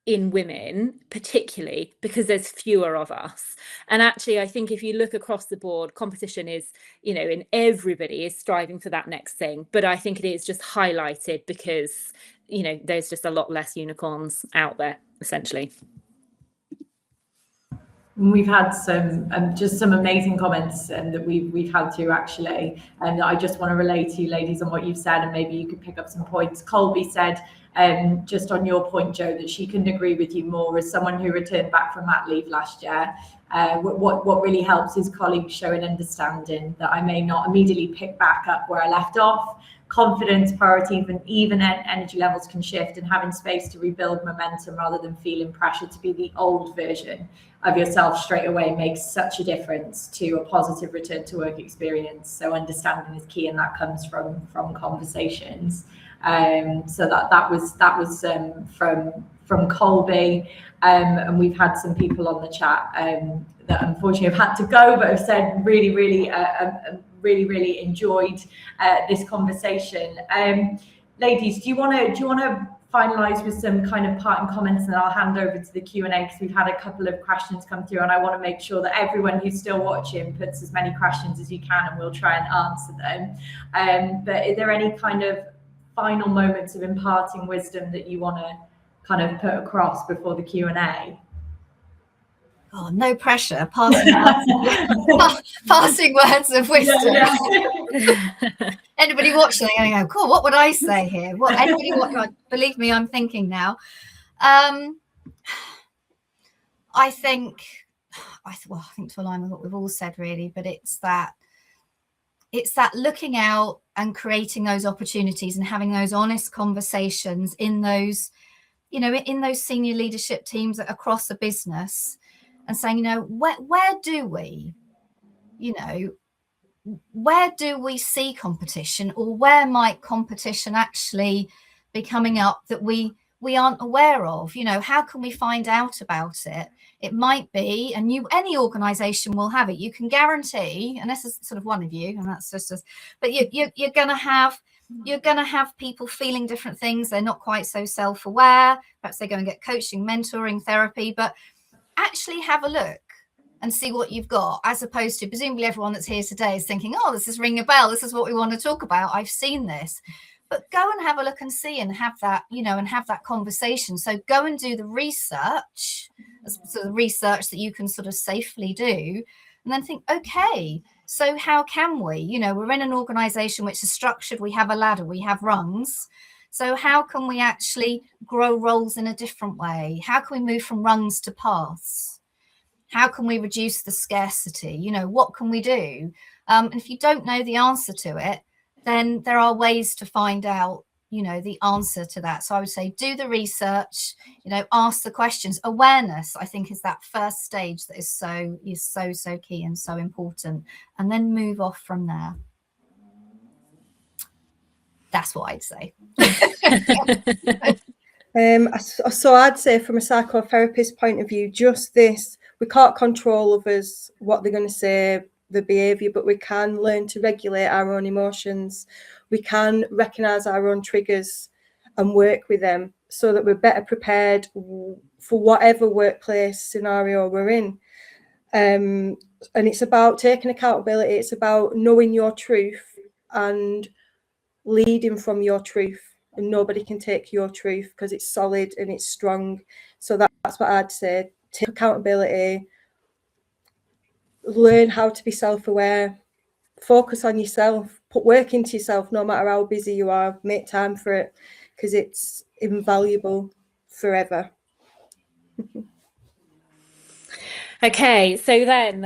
in women, particularly because there's fewer of us. And actually, I think if you look across the board, competition is, you know, in everybody is striving for that next thing. But I think it is just highlighted because, you know, there's just a lot less unicorns out there, essentially. We've had some just some amazing comments that we've had to actually, and I just want to relate to you ladies on what you've said, and maybe you could pick up some points. Colby said, just on your point, Jo, that she couldn't agree with you more as someone who returned back from mat leave last year. What really helps is colleagues showing understanding that I may not immediately pick back up where I left off. Confidence, priority, even energy levels can shift, and having space to rebuild momentum rather than feeling pressure to be the old version of yourself straight away makes such a difference to a positive return to work experience. So understanding is key, and that comes from conversations. So that was from Colby, and we've had some people on the chat that unfortunately have had to go, but have said really enjoyed this conversation. Ladies, do you want to finalize with some kind of parting comments, and then I'll hand over to the Q&A because we've had a couple of questions come through, and I want to make sure that everyone who's still watching puts as many questions as you can, and we'll try and answer them. But are there any kind of final moments of imparting wisdom that you want to kind of put across before the Q&A? Oh, no pressure. Passing words of wisdom. Yeah. Anybody watching and go, cool, what would I say here? What anybody believe me, I'm thinking now. I think to align with what we've all said really, but it's that looking out and creating those opportunities and having those honest conversations in those, you know, in those senior leadership teams across the business, and saying, you know, where do we, you know, where do we see competition, or where might competition actually be coming up that we aren't aware of? You know, how can we find out about it? It might be, and any organization will have it. You can guarantee, and this is sort of one of you, and that's just but you're going to have people feeling different things. They're not quite so self-aware. Perhaps they go and get coaching, mentoring, therapy, but actually have a look and see what you've got, as opposed to presumably everyone that's here today is thinking, oh, this is ringing a bell. This is what we want to talk about. I've seen this. But go and have a look and see, and have that, you know, and have that conversation. So go and do the research, so the research that you can sort of safely do, and then think, okay, so how can we, you know, we're in an organization which is structured. We have a ladder, we have rungs. So how can we actually grow roles in a different way? How can we move from rungs to paths? How can we reduce the scarcity? You know, what can we do? And if you don't know the answer to it, then there are ways to find out, you know, the answer to that. So I would say do the research, you know, ask the questions. Awareness, I think, is that first stage that is so key and so important. And then move off from there. That's what I'd say. So I'd say from a psychotherapist point of view, just this, we can't control others, what they're going to say, the behaviour, but we can learn to regulate our own emotions. We can recognise our own triggers and work with them so that we're better prepared for whatever workplace scenario we're in. And it's about taking accountability. It's about knowing your truth and leading from your truth, and nobody can take your truth because it's solid and it's strong. So that's what I'd say. Take accountability, learn how to be self-aware, focus on yourself, put work into yourself, no matter how busy you are, make time for it, because it's invaluable forever. Okay, so then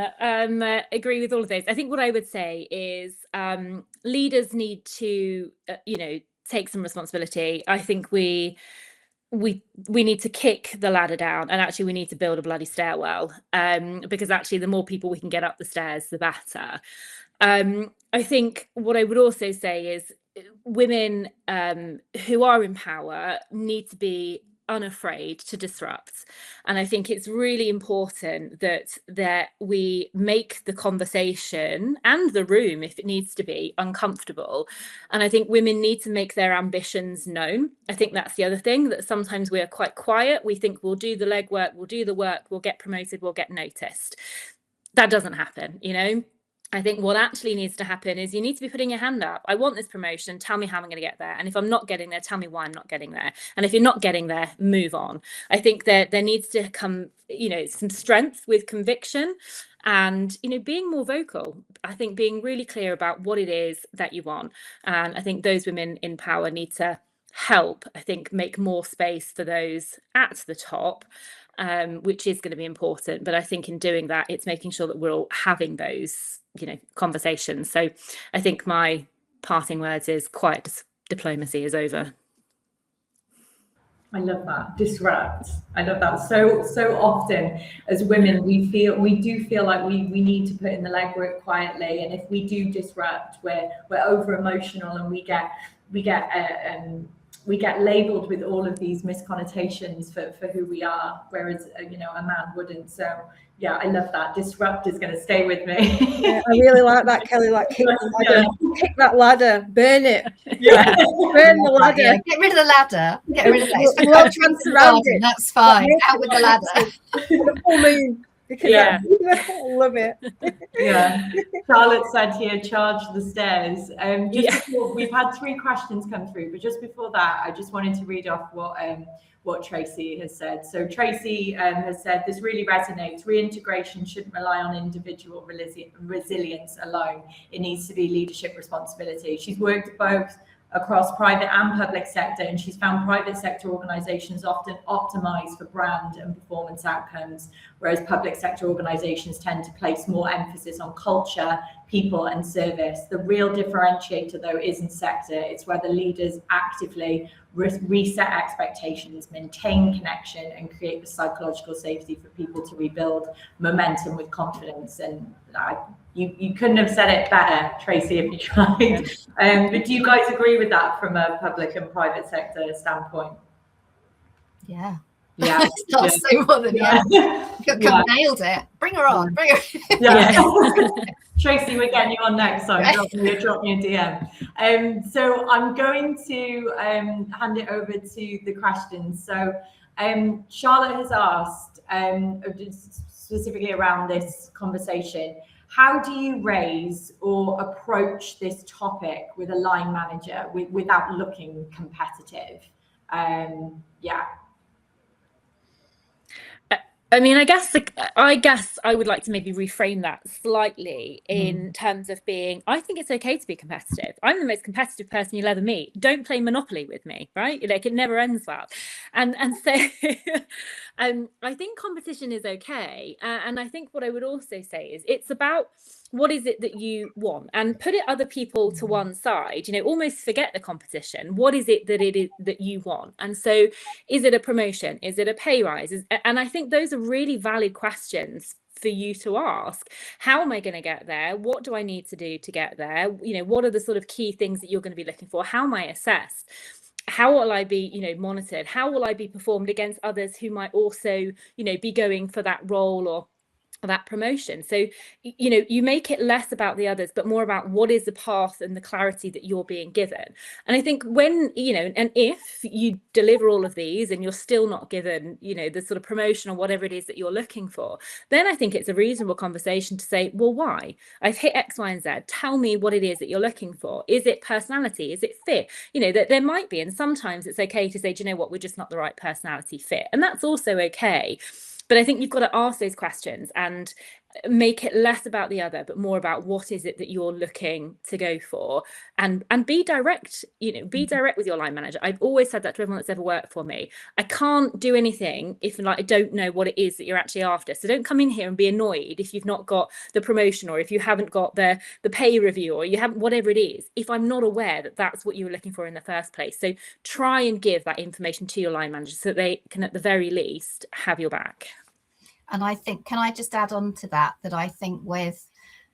agree with all of those. I think what I would say is leaders need to, you know, take some responsibility. I think we we need to kick the ladder down, and actually we need to build a bloody stairwell, because actually the more people we can get up the stairs, the better. I think what I would also say is women who are in power need to be unafraid to disrupt, and I think it's really important that we make the conversation and the room, if it needs to be, uncomfortable. And I think women need to make their ambitions known. I think that's the other thing, that sometimes we are quite quiet. We think we'll do the legwork, we'll do the work, we'll get promoted, we'll get noticed. That doesn't happen, you know. I think what actually needs to happen is you need to be putting your hand up. I want this promotion. Tell me how I'm going to get there. And if I'm not getting there, tell me why I'm not getting there. And if you're not getting there, move on. I think that there needs to come, you know, some strength with conviction and, you know, being more vocal. I think being really clear about what it is that you want. And I think those women in power need to help, I think, make more space for those at the top. Which is going to be important. But I think in doing that, it's making sure that we're all having those, you know, conversations. So I think my parting words is quiet diplomacy is over. I love that. Disrupt. I love that. So often as women, we do feel like we need to put in the legwork quietly. And if we do disrupt, we're over emotional, and we get labeled with all of these misconnotations for who we are, whereas you know, a man wouldn't. So yeah, I love that. Disrupt is going to stay with me. Yeah, I really like that, Kelly. Like, kick that ladder, burn it. Yeah. Burn the ladder. Yeah, get rid of the ladder. Get rid of that. We'll all trance around it. That's fine. Out with the ladder. The full moon. Yeah. I love it. Yeah. Charlotte said here, charge the stairs. Before, we've had 3 questions come through, but just before that, I just wanted to read off what Tracy has said. So Tracy has said, this really resonates. Reintegration shouldn't rely on individual resilience alone. It needs to be leadership responsibility. She's worked both across private and public sector, and she's found private sector organizations often optimize for brand and performance outcomes, whereas public sector organizations tend to place more emphasis on culture, people, and service. The real differentiator, though, isn't sector. It's whether leaders actively reset expectations, maintain connection, and create the psychological safety for people to rebuild momentum with confidence. And you couldn't have said it better, Tracy, if you tried. But do you guys agree with that from a public and private sector standpoint? Yeah. Yeah. It's not so more than nailed it. Bring her on. Bring her. Yeah. Tracy, we're getting you on next, so I'm dropping you a DM. So I'm going to hand it over to the questions. So Charlotte has asked, specifically around this conversation, how do you raise or approach this topic with a line manager without looking competitive? I mean, I guess I would like to maybe reframe that slightly in terms of being, I think it's okay to be competitive. I'm the most competitive person you'll ever meet. Don't play Monopoly with me, right? Like, it never ends well. And so I think competition is okay. And I think what I would also say is it's about what is it that you want, and put it other people to one side, you know, almost forget the competition. What is it that you want? And so is it a promotion? Is it a pay rise? And I think those are really valid questions for you to ask. How am I going to get there? What do I need to do to get there? You know, what are the sort of key things that you're going to be looking for? How am I assessed? How will I be, you know, monitored? How will I be performed against others who might also, you know, be going for that role or that promotion? So, you know, you make it less about the others, but more about what is the path and the clarity that you're being given. And I think when, you know, and if you deliver all of these and you're still not given, you know, the sort of promotion or whatever it is that you're looking for, then I think it's a reasonable conversation to say, well, why? I've hit X, Y, and Z. Tell me what it is that you're looking for. Is it personality? Is it fit? You know, that there might be, and sometimes it's okay to say, do you know what, we're just not the right personality fit. And that's also okay. But I think you've got to ask those questions. And make it less about the other, but more about what is it that you're looking to go for, and be direct. Be direct with your line manager. I've always said that to everyone that's ever worked for me. I can't do anything if I don't know what it is that you're actually after. So don't come in here and be annoyed if you've not got the promotion, or if you haven't got the pay review, or you haven't, whatever it is, if I'm not aware that that's what you were looking for in the first place. So try and give that information to your line manager so that they can at the very least have your back. And I think, can I just add on to that I think with,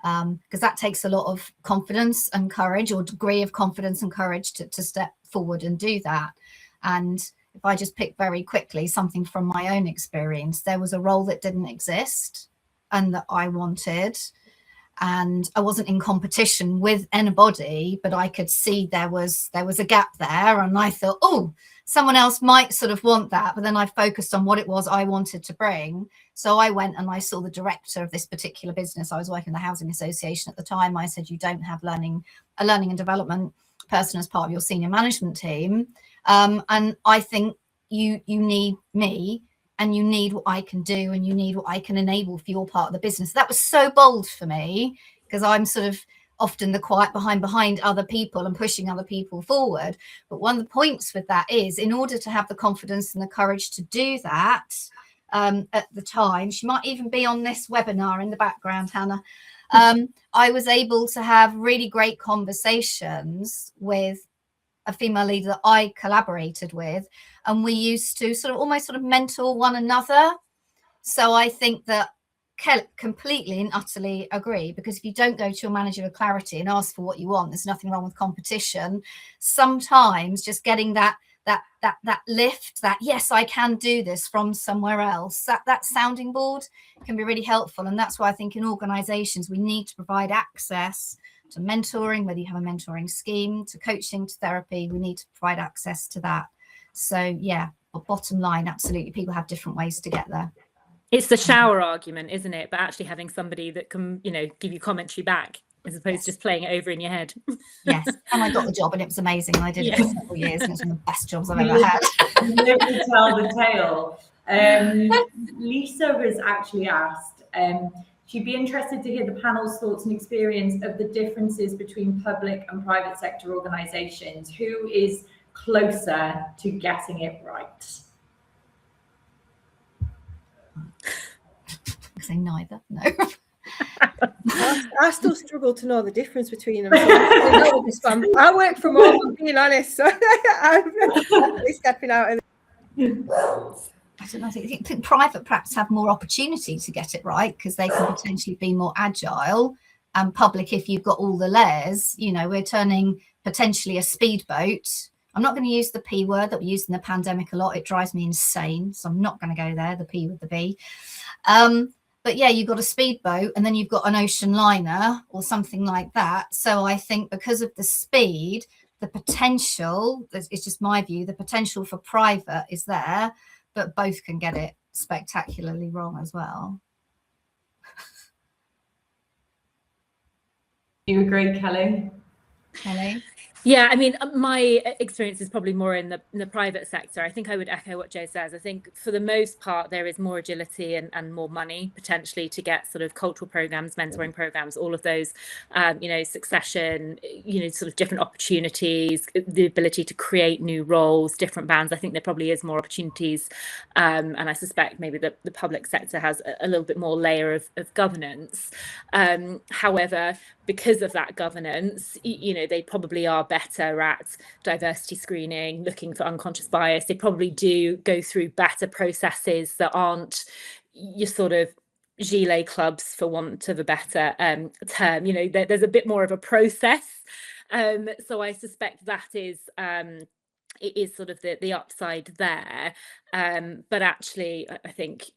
because that takes a lot of confidence and courage, or degree of confidence and courage to step forward and do that. And if I just pick very quickly something from my own experience, there was a role that didn't exist and that I wanted, and I wasn't in competition with anybody, but I could see there was a gap there, and I thought, oh, someone else might sort of want that. But then I focused on what it was I wanted to bring. So I went and I saw the director of this particular business. I was working in the housing association at the time. I said, you don't have a learning and development person as part of your senior management team. And I think you need me, and you need what I can do, and you need what I can enable for your part of the business. That was so bold for me, because I'm sort of often the quiet behind other people and pushing other people forward. But one of the points with that is, in order to have the confidence and the courage to do that, at the time, she might even be on this webinar in the background, Hannah, I was able to have really great conversations with a female leader that I collaborated with, and we used to almost mentor one another. So I think that completely and utterly agree, because if you don't go to your manager with clarity and ask for what you want, there's nothing wrong with competition. Sometimes just getting that lift, that yes, I can do this from somewhere else, that sounding board can be really helpful. And that's why I think in organizations we need to provide access to mentoring, whether you have a mentoring scheme, to coaching, to therapy. We need to provide access to that. So yeah, but bottom line, absolutely, people have different ways to get there. It's the shower argument, isn't it? But actually having somebody that can, give you commentary back, as opposed to just playing it over in your head. Yes, and I got the job, and it was amazing. I did it for several years, and it's one of the best jobs I've ever had. You live to tell the tale. Lisa was actually asked, she'd be interested to hear the panel's thoughts and experience of the differences between public and private sector organisations. Who is closer to getting it right? I say neither. No. I still struggle to know the difference between them. So I work from home, I'm being honest. So I'm definitely stepping out of I don't know. I think private perhaps have more opportunity to get it right, because they can potentially be more agile. And public, if you've got all the layers, we're turning potentially a speedboat. I'm not going to use the P word that we used in the pandemic a lot. It drives me insane. So I'm not going to go there, the P with the B. But yeah, you've got a speedboat, and then you've got an ocean liner or something like that. So I think because of the speed, the potential, it's just my view, the potential for private is there, but both can get it spectacularly wrong as well. Do you agree, Kelly? Kelly? Yeah, I mean, my experience is probably more in the private sector. I think I would echo what Jo says. I think for the most part, there is more agility and more money potentially to get sort of cultural programs, mentoring programs, all of those, succession, sort of different opportunities, the ability to create new roles, different bands. I think there probably is more opportunities. And I suspect maybe the public sector has a little bit more layer of governance. However, because of that governance, they probably are better at diversity screening, looking for unconscious bias. They probably do go through better processes that aren't your sort of gilet clubs, for want of a better term. There's a bit more of a process. So I suspect that is it is sort of the upside there. But actually, I think,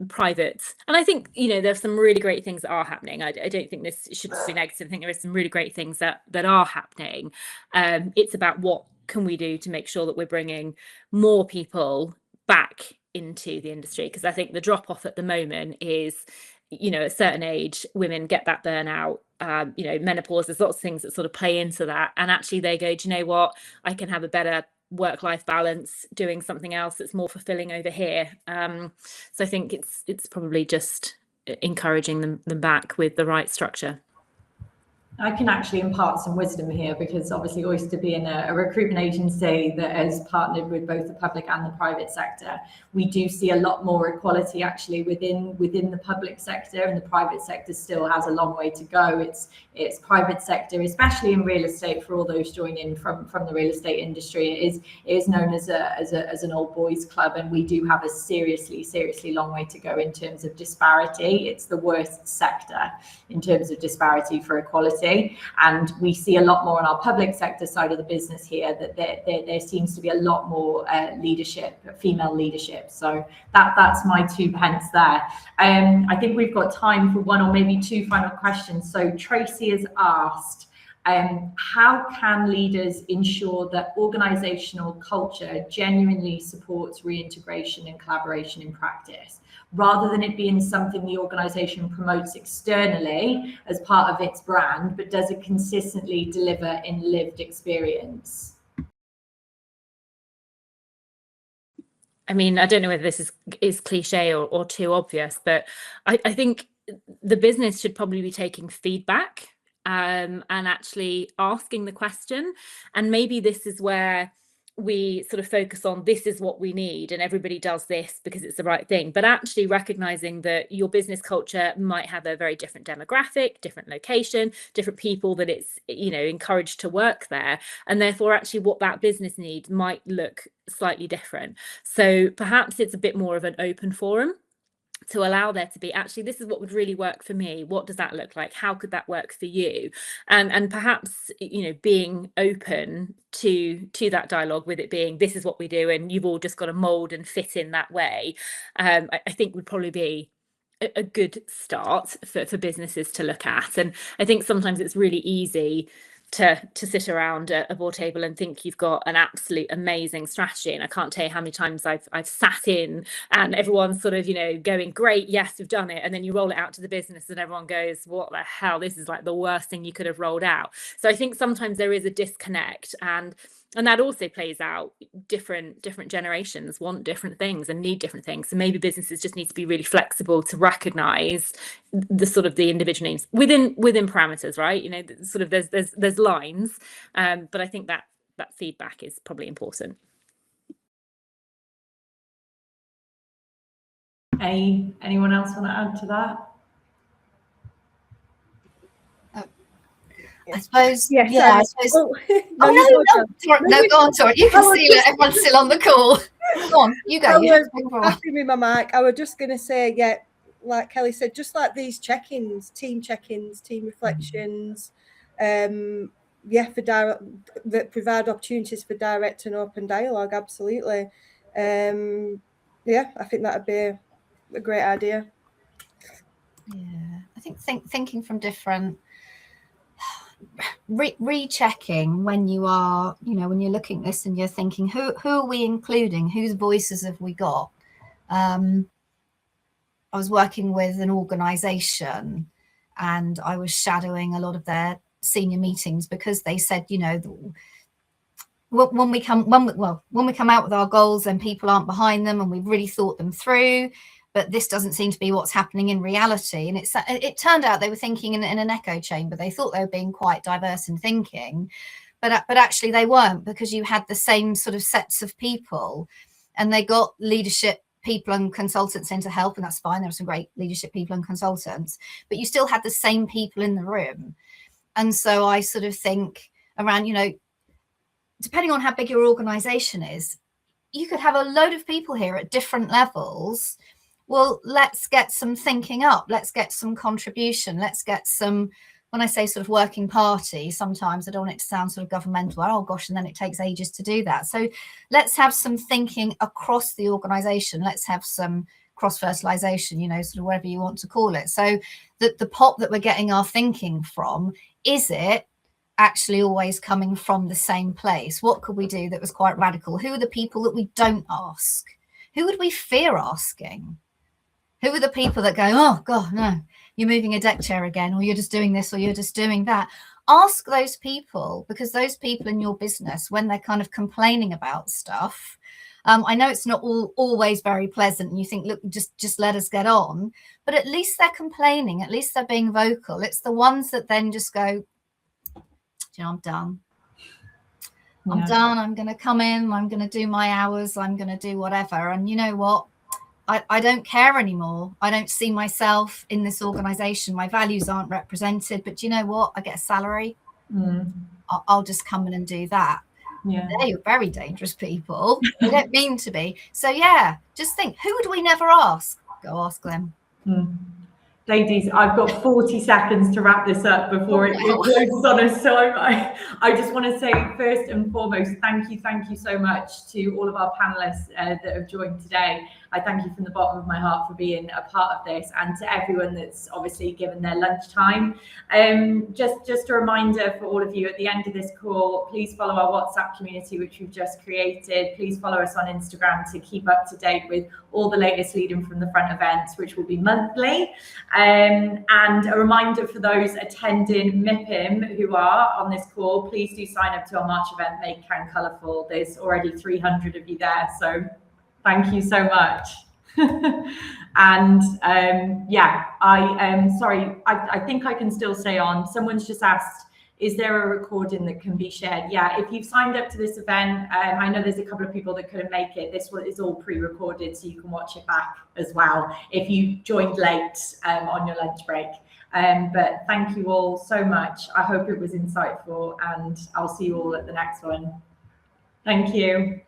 private, and I think, there's some really great things that are happening. I don't think this should be negative. I think there is some really great things that are happening. It's about what can we do to make sure that we're bringing more people back into the industry, because I think the drop off at the moment is, at a certain age, women get that burnout, menopause. There's lots of things that sort of play into that, and actually they go, do you know what, I can have a better work-life balance doing something else that's more fulfilling over here. So I think it's probably just encouraging them back with the right structure. I can actually impart some wisdom here, because obviously Oyster being a recruitment agency that has partnered with both the public and the private sector, we do see a lot more equality actually within the public sector, and the private sector still has a long way to go. It's private sector, especially in real estate, for all those joining from the real estate industry, it is known as an old boys club, and we do have a seriously long way to go in terms of disparity. It's the worst sector in terms of disparity for equality. And we see a lot more on our public sector side of the business here that there seems to be a lot more female leadership. So that's my 2 pence there. I think we've got time for one or maybe two final questions. So Tracy has asked, how can leaders ensure that organizational culture genuinely supports reintegration and collaboration in practice, rather than it being something the organization promotes externally as part of its brand, but does it consistently deliver in lived experience? I mean, I don't know whether this is cliche or too obvious, but I think the business should probably be taking feedback and actually asking the question. And maybe this is where we sort of focus on, this is what we need, and everybody does this because it's the right thing, but actually recognizing that your business culture might have a very different demographic, different location, different people that it's, encouraged to work there, and therefore actually what that business needs might look slightly different. So perhaps it's a bit more of an open forum to allow there to be, actually, this is what would really work for me. What does that look like? How could that work for you? And perhaps, being open to that dialogue, with it being, this is what we do, and you've all just got to mold and fit in that way, I think would probably be a good start for businesses to look at. And I think sometimes it's really easy to sit around a board table and think you've got an absolute amazing strategy. And I can't tell you how many times I've sat in and everyone's sort of, going, great, yes, we've done it. And then you roll it out to the business and everyone goes, what the hell? This is like the worst thing you could have rolled out. So I think sometimes there is a disconnect, and that also plays out. Different generations want different things and need different things. So maybe businesses just need to be really flexible to recognize the sort of the individual needs within parameters, right? Sort of there's lines, but I think that feedback is probably important. Anyone else want to add to that? I suppose, yes, yeah. I suppose. No, go on, sorry. You can see that everyone's still on the call. Go on, you go. Happy with my mic. I was just going to say, yeah, like Kelly said, just like these check-ins, team reflections, that provide opportunities for direct and open dialogue. Absolutely. I think that'd be a great idea. Yeah, I think thinking from different. Rechecking when you are, when you're looking at this and you're thinking, who are we including? Whose voices have we got? I was working with an organisation and I was shadowing a lot of their senior meetings, because they said, when we come out with our goals, then people aren't behind them, and we've really thought them through. But this doesn't seem to be what's happening in reality. And it turned out they were thinking in an echo chamber. They thought they were being quite diverse in thinking, but actually they weren't, because you had the same sort of sets of people, and they got leadership people and consultants in to help, and that's fine. There were some great leadership people and consultants, but you still had the same people in the room. And so I sort of think around, depending on how big your organization is, you could have a load of people here at different levels. Well, let's get some thinking up. Let's get some contribution. Let's get some, when I say sort of working party, sometimes I don't want it to sound sort of governmental. Oh, gosh, and then it takes ages to do that. So let's have some thinking across the organisation. Let's have some cross-fertilisation, sort of whatever you want to call it. So the pot that we're getting our thinking from, is it actually always coming from the same place? What could we do that was quite radical? Who are the people that we don't ask? Who would we fear asking? Who are the people that go, oh, God, no, you're moving a deck chair again, or you're just doing this, or you're just doing that? Ask those people, because those people in your business, when they're kind of complaining about stuff, I know it's not always very pleasant, and you think, look, just let us get on, but at least they're complaining, at least they're being vocal. It's the ones that then just go, you know, I'm done. Yeah. I'm done. I'm going to come in. I'm going to do my hours. I'm going to do whatever. And you know what? I don't care anymore. I don't see myself in this organization. My values aren't represented. But you know what? I get a salary. I'll just come in and do that. Yeah. They're very dangerous people. They don't mean to be. So yeah, just think, who would we never ask? Go ask them. Ladies, I've got 40 seconds to wrap this up before it closes on us. So I just want to say, first and foremost, thank you so much to all of our panelists that have joined today. I thank you from the bottom of my heart for being a part of this, and to everyone that's obviously given their lunchtime. Just a reminder for all of you at the end of this call, please follow our WhatsApp community, which we've just created. Please follow us on Instagram to keep up to date with all the latest Leading from the Front events, which will be monthly. And a reminder for those attending MIPIM who are on this call, please do sign up to our March event, Make Can Colourful. There's already 300 of you there, so thank you so much. And yeah, sorry, I think I can still stay on. Someone's just asked, is there a recording that can be shared? Yeah, if you've signed up to this event, I know there's a couple of people that couldn't make it. This one is all pre-recorded, so you can watch it back as well if you joined late on your lunch break. But thank you all so much. I hope it was insightful, and I'll see you all at the next one. Thank you.